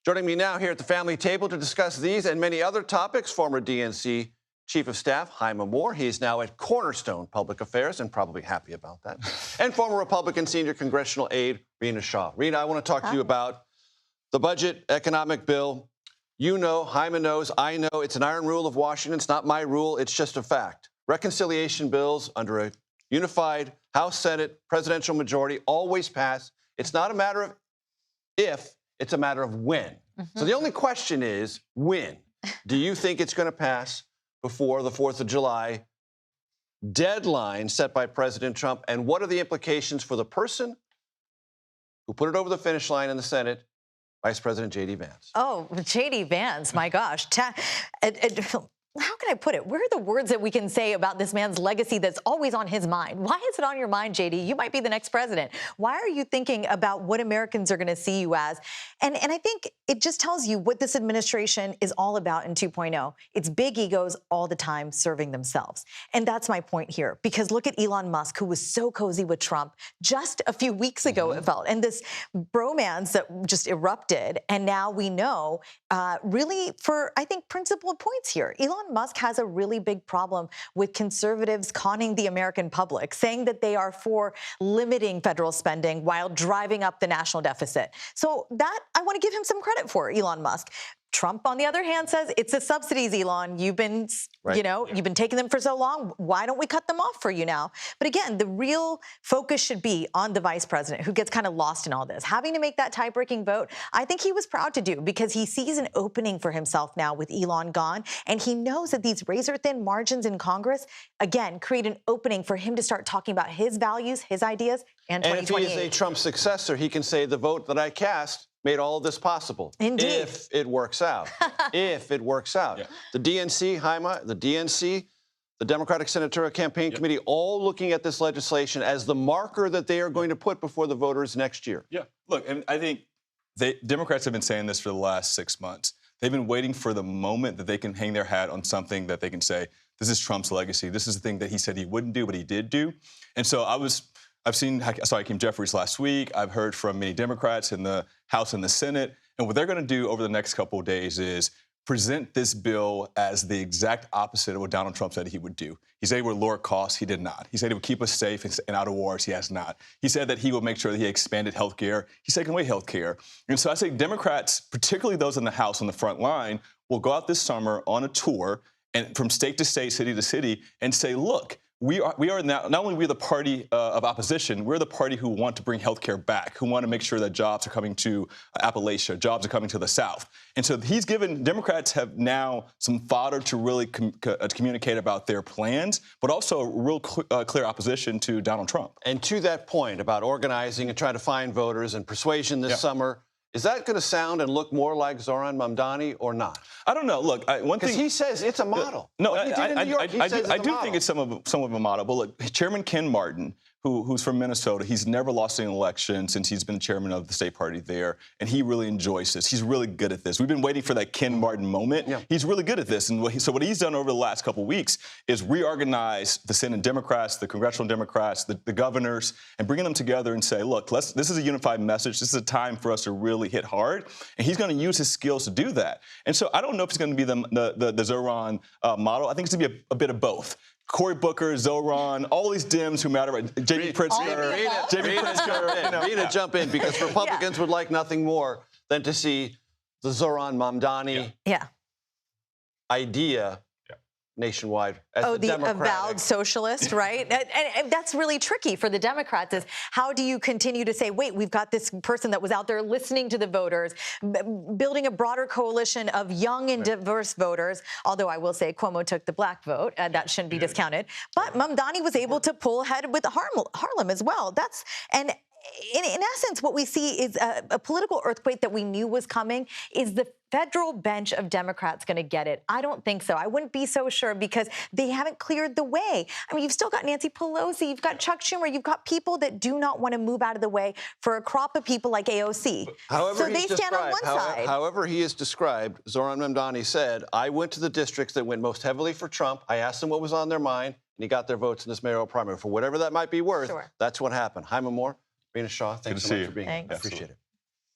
Joining me now here at the family table to discuss these and many other topics, former DNC Chief of Staff Hyma Moore. He is now at Cornerstone Public Affairs and probably happy about that. And former Republican senior congressional aide Rina Shah. Rina, I want to talk to you about the budget economic bill. You know, Hyma knows, I know, it's an iron rule of Washington. It's not my rule. It's just a fact. Reconciliation bills under a unified House, Senate, presidential majority always pass. It's not a matter of if, it's a matter of when. So the only question is when. Do you think it's going to pass before the 4th of July deadline set by President Trump? And what are the implications for the person who put it over the finish line in the Senate, Vice President JD Vance? Oh, JD Vance, my gosh. How can I put it? Where are the words that we can say about this man's legacy that's always on his mind? Why is it on your mind, JD? You might be the next president. Why are you thinking about what Americans are going to see you as? And I think it just tells you what this administration is all about in 2.0. It's big egos all the time serving themselves. And that's my point here. Because look at Elon Musk, who was so cozy with Trump just a few weeks ago, it felt. And this bromance that just erupted. And now we know really for, I think, principled points here. Elon Musk has a really big problem with conservatives conning the American public, saying that they are for limiting federal spending while driving up the national deficit. So that I want to give him some credit for, Elon Musk. Trump, on the other hand, says it's the subsidies, Elon. You've been, you've been taking them for so long. Why don't we cut them off for you now? But again, the real focus should be on the vice president, who gets kind of lost in all this. Having to make that tie-breaking vote, I think he was proud to do because he sees an opening for himself now with Elon gone. And he knows that these razor-thin margins in Congress, again, create an opening for him to start talking about his values, his ideas, and 2028. And if he is a Trump successor, he can say the vote that I cast made all of this possible. Indeed. If it works out. If it works out. Yeah. The DNC, Hyma, the DNC, the Democratic Senatorial Campaign Committee, all looking at this legislation as the marker that they are going to put before the voters next year. Yeah. Look, and I think Democrats have been saying this for the last 6 months. They've been waiting for the moment that they can hang their hat on something that they can say, this is Trump's legacy. This is the thing that he said he wouldn't do, but he did do. And so I saw Hakeem Jeffries last week. I've heard from many Democrats in the House and the Senate. And what they're going to do over the next couple of days is present this bill as the exact opposite of what Donald Trump said he would do. He said he would lower costs. He did not. He said he would keep us safe and out of wars. He has not. He said that he would make sure that he expanded health care. He's taken away health care. And so I say Democrats, particularly those in the House on the front line, will go out this summer on a tour and from state to state, city to city, and say, look, we are now, not only are we the party of opposition, we're the party who want to bring health care back, who want to make sure that jobs are coming to Appalachia, jobs are coming to the South. And so Democrats have now some fodder to really communicate about their plans, but also real clear opposition to Donald Trump. And to that point about organizing and trying to find voters and persuasion this summer, is that going to sound and look more like Zohran Mamdani or not? I don't know. Look, one thing he says it's a model. No, I do think it's somewhat of a model. But look, Chairman Ken Martin, who's from Minnesota, he's never lost an election since he's been chairman of the state party there, and he really enjoys this. He's really good at this. We've been waiting for that Ken Martin moment. Yeah. He's really good at this, and so what he's done over the last couple of weeks is reorganize the Senate Democrats, the congressional Democrats, the governors, and bringing them together and say, look, this is a unified message. This is a time for us to really hit hard, and he's going to use his skills to do that. And so I don't know if it's going to be the Zohran model. I think it's going to be a bit of both. Cory Booker, Zohran, all these Dems who matter, J.B. Pritzker, Rina, jump in, because Republicans would like nothing more than to see the Zohran Mamdani idea nationwide as the avowed socialist, right? and that's really tricky for the Democrats is how do you continue to say, wait, we've got this person that was out there listening to the voters, building a broader coalition of young and diverse voters, although I will say Cuomo took the black vote, that shouldn't be discounted, but Mamdani was able to pull ahead with Harlem as well. In essence, what we see is a political earthquake that we knew was coming. Is the federal bench of Democrats going to get it? I don't think so. I wouldn't be so sure because they haven't cleared the way. I mean, you've still got Nancy Pelosi, you've got Chuck Schumer, you've got people that do not want to move out of the way for a crop of people like AOC. So they stand on one side. However he is described, Zohran Mamdani said, I went to the districts that went most heavily for Trump. I asked them what was on their mind, and he got their votes in this mayoral primary. For whatever that might be worth, that's what happened. Hyma Moore, Rina Shah, thanks so much for being here. I appreciate it.